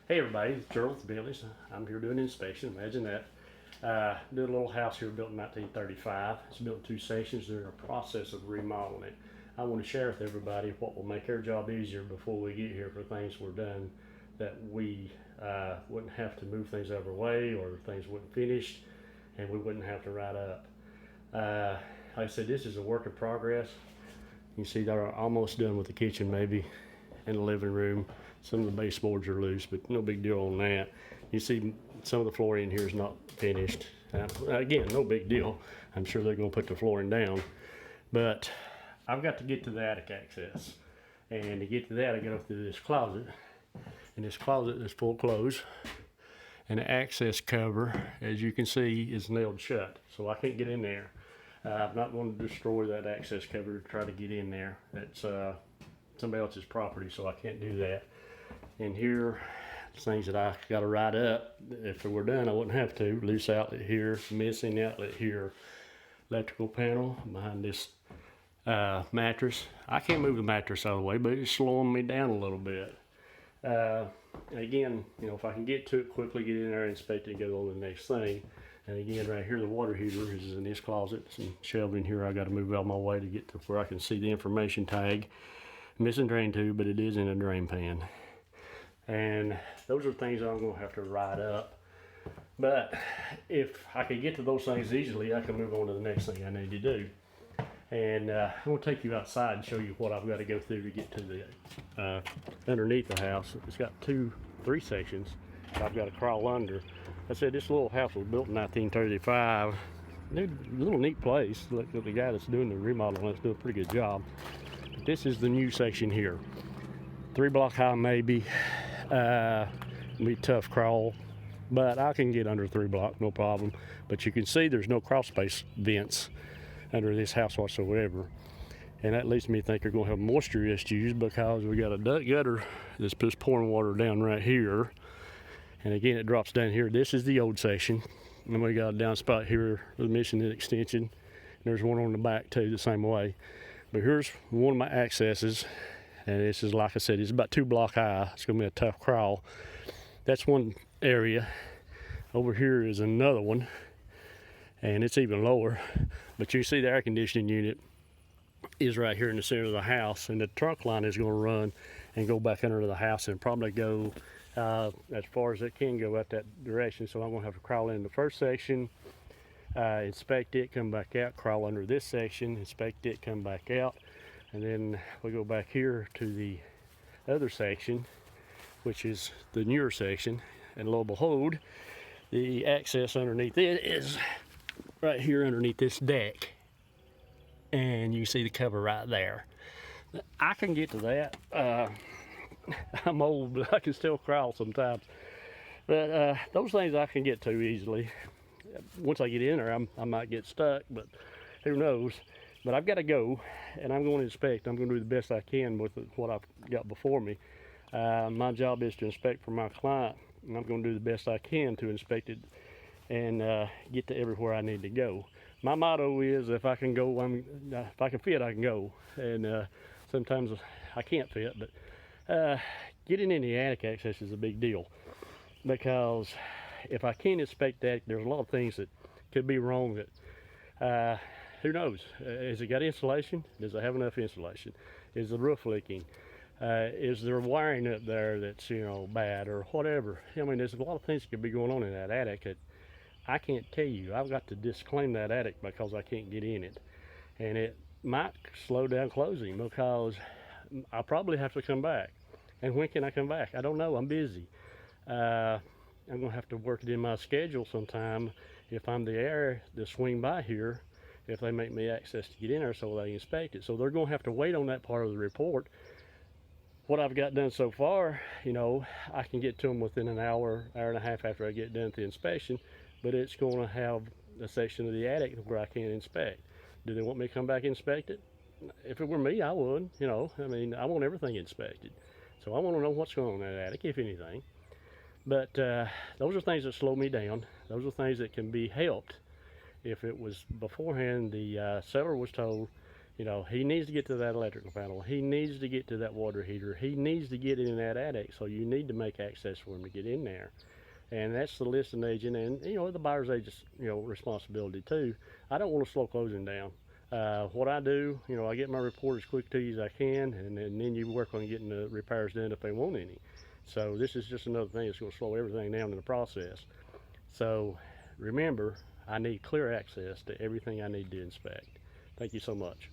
Hey everybody, it's Charles Bentleys. I'm here doing an inspection. Imagine that. Did a little house here built in 1935. It's built in two sections. They're in a process of remodeling it. I want to share with everybody what will make our job easier before we get here for things we're done that we wouldn't have to move things out of our way or things wouldn't finish and we wouldn't have to write up. Uh, like I said, this is a work in progress. You see they're almost done with the kitchen maybe and the living room. Some of the baseboards are loose, but no big deal on that. You see some of the flooring here is not finished. Again, no big deal. I'm sure they're going to put the flooring down. But I've got to get to the attic access. And to get to that, I go through this closet. And this closet is full of clothes. And the access cover, as you can see, is nailed shut. So I can't get in there. I'm not going to destroy that access cover to try to get in there. That's somebody else's property, so I can't do that. And here, things that I got to write up. If it were done, I wouldn't have to. Loose outlet here, missing outlet here, electrical panel behind this mattress. I can't move the mattress out of the way, but it's slowing me down a little bit. Again, you know, if I can get to it quickly, get in there, inspect it, and go on to the next thing. And again, right here, the water heater is in this closet. Some shelving here I got to move out of my way to get to where I can see the information tag. Missing drain tube, but it is in a drain pan. And those are things I'm going to have to write up. But if I could get to those things easily, I can move on to the next thing I need to do. And I'm going to take you outside and show you what I've got to go through to get to the underneath the house. It's got three sections I've got to crawl under. I said this little house was built in 1935. Little neat place. Look at the guy that's doing the remodeling. That's doing a pretty good job. But this is the new section here. 3 block high maybe. Be tough crawl, but I can get under 3 block, no problem. But you can see there's no crawl space vents under this house whatsoever. And that leads me to think they're going to have moisture issues because we got a gutter that's just pouring water down right here. And again, it drops down here. This is the old section. And we got a downspout here with missing an extension. And there's one on the back too, the same way. But here's one of my accesses. And this is, like I said, it's about 2 block high. It's going to be a tough crawl. That's one area. Over here is another one. And it's even lower. But you see the air conditioning unit is right here in the center of the house. And the trunk line is going to run and go back under the house and probably go as far as it can go out that direction. So I'm going to have to crawl in the first section, inspect it, come back out, crawl under this section, inspect it, come back out. And then we go back here to the other section, which is the newer section. And lo and behold, the access underneath it is right here underneath this deck. And you see the cover right there. I can get to that. I'm old, but I can still crawl sometimes. But those things I can get to easily. Once I get in there, I might get stuck, but who knows. But I've got to go, and I'm going to inspect. I'm going to do the best I can with what I've got before me. My job is to inspect for my client, and I'm going to do the best I can to inspect it and get to everywhere I need to go. My motto is if I can go, if I can fit, I can go. And sometimes I can't fit, but getting in the attic access is a big deal because if I can't inspect that, there's a lot of things that could be wrong that who knows? Has it got insulation? Does it have enough insulation? Is the roof leaking? Is there wiring up there that's, you know, bad or whatever? I mean, there's a lot of things that could be going on in that attic that I can't tell you. I've got to disclaim that attic because I can't get in it. And it might slow down closing because I'll probably have to come back. And when can I come back? I don't know. I'm busy. I'm going to have to work it in my schedule sometime if I'm there to swing by here, if they make me access to get in there so they inspect it. So they're going to have to wait on that part of the report. What I've got done so far, you know, I can get to them within an hour, hour and a half after I get done with the inspection, but it's going to have a section of the attic where I can't inspect. Do they want me to come back and inspect it? If it were me, I would, you know. I mean, I want everything inspected. So I want to know what's going on in that attic, if anything. But those are things that slow me down. Those are things that can be helped. If it was beforehand, the seller was told, You know, he needs to get to that electrical panel. He needs to get to that water heater. He needs to get in that attic. So you need to make access for him to get in there. And that's the listing agent and, you know, the buyer's agent's, you know, responsibility too. I don't want to slow closing down. What I do, you know, I get my report as quick to you as I can, and then you work on getting the repairs done if they want any. So this is just another thing that's going to slow everything down in the process. So remember, I need clear access to everything I need to inspect. Thank you so much.